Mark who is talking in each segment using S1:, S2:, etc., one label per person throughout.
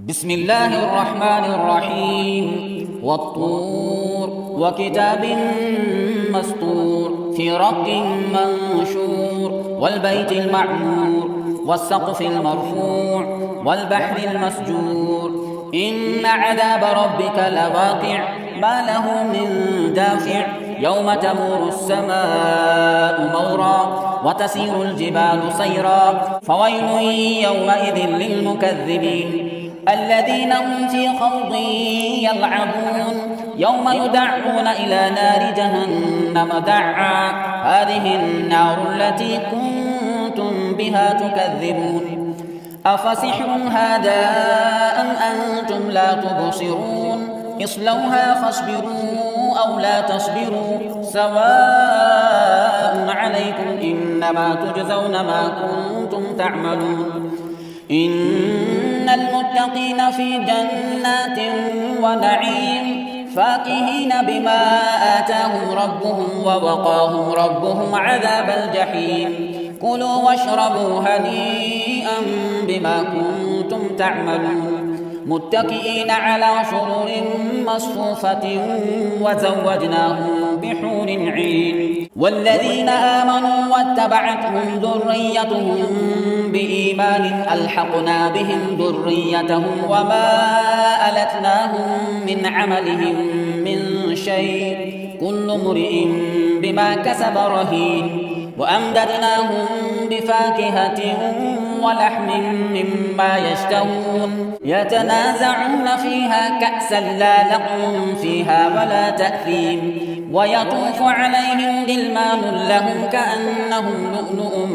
S1: بسم الله الرحمن الرحيم والطور وكتاب مسطور في رق منشور والبيت المعمور والسقف المرفوع والبحر المسجور إن عذاب ربك لواقع ما له من دافع يوم تمور السماء مورا وتسير الجبال سيرا فويل يومئذ للمكذبين الذين هم في خوض يلعبون يوم يدعون إلى نار جهنم دعا هذه النار التي كنتم بها تكذبون أفسحر هذا أم أنتم لا تبصرون اصلوها فاصبروا أو لا تصبروا سواء عليكم إنما تجزون ما كنتم تعملون إن المتقين في جنات ونعيم فاكهين بما آتاهم ربهم ووقاهم ربهم عذاب الجحيم كلوا واشربوا هنيئا بما كنتم تعملون متكئين على سرر مصفوفة وزوجناهم بحور عين والذين آمنوا واتبعتهم ذريتهم بإيمان ألحقنا بهم ذريتهم وما ألتناهم من عملهم من شيء كل امرئ بما كسب رهين وأمددناهم بفاكهة ولحم مما يشتهون يتنازعون فيها كأسا لا لغو فيها ولا تأثيم ويطوف عليهم غلمان لهم كأنهم لؤلؤ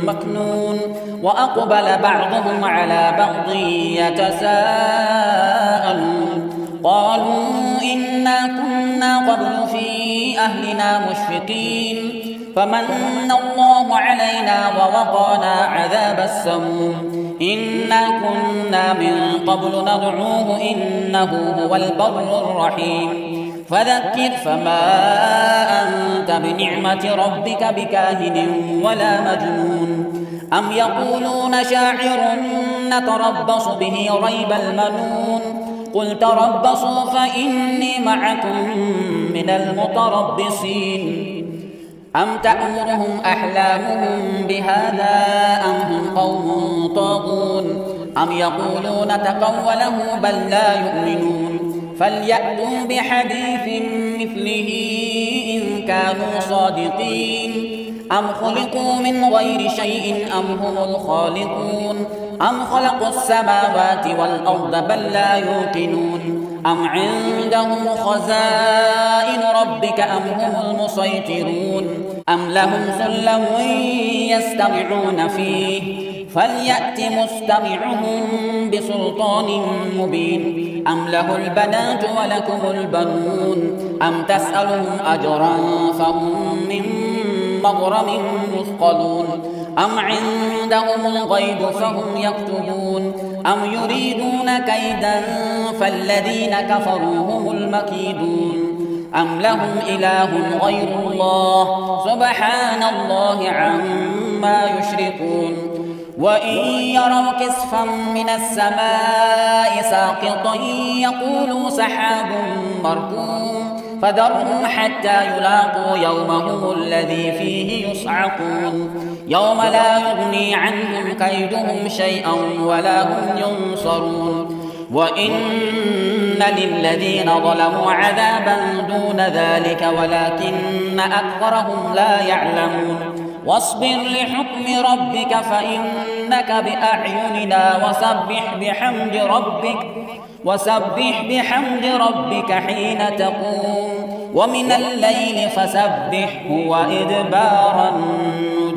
S1: مكنون وأقبل بعضهم على بعض يتساءلون قالوا إنا كنا قبل في أهلنا مشفقين فمن الله علينا ووقانا عذاب السموم إنا كنا من قبل ندعوه إنه هو البر الرحيم فذكر فما أنت بنعمة ربك بكاهن ولا مجنون أم يقولون شاعر نتربص به ريب المنون قل تربصوا فإني معكم من المتربصين أم تأمرهم أحلامهم بهذا أم هم قوم طاغون أم يقولون تقوله بل لا يؤمنون فليأتوا بحديث مثله إن كانوا صادقين أم خلقوا من غير شيء أم هم الخالقون أم خلقوا السماوات والأرض بل لا يوقنون أم عندهم خزائن ربك أم هم المسيطرون أم لهم سلم يستمعون فيه فليأت مستمعهم بسلطان مبين أم له البنات ولكم البنون أم تسألهم أجرا فهم من مغرم مثقلون أم عندهم الغيب فهم يكتبون أم يريدون كيدا فالذين كفروا هم المكيدون أم لهم إله غير الله سبحان الله عما يشركون وإن يروا كسفا من السماء ساقطا يقولوا سحاب مركوم فذرهم حتى يلاقوا يومهم الذي فيه يصعقون يوم لا يغني عنهم كيدهم شيئا ولا هم ينصرون وإن للذين ظلموا عذابا دون ذلك ولكن أكثرهم لا يعلمون واصبر لحكم ربك فإنك بأعيننا وسبح بحمد ربك حين تقوم ومن الليل فسبحه وإدبار النجوم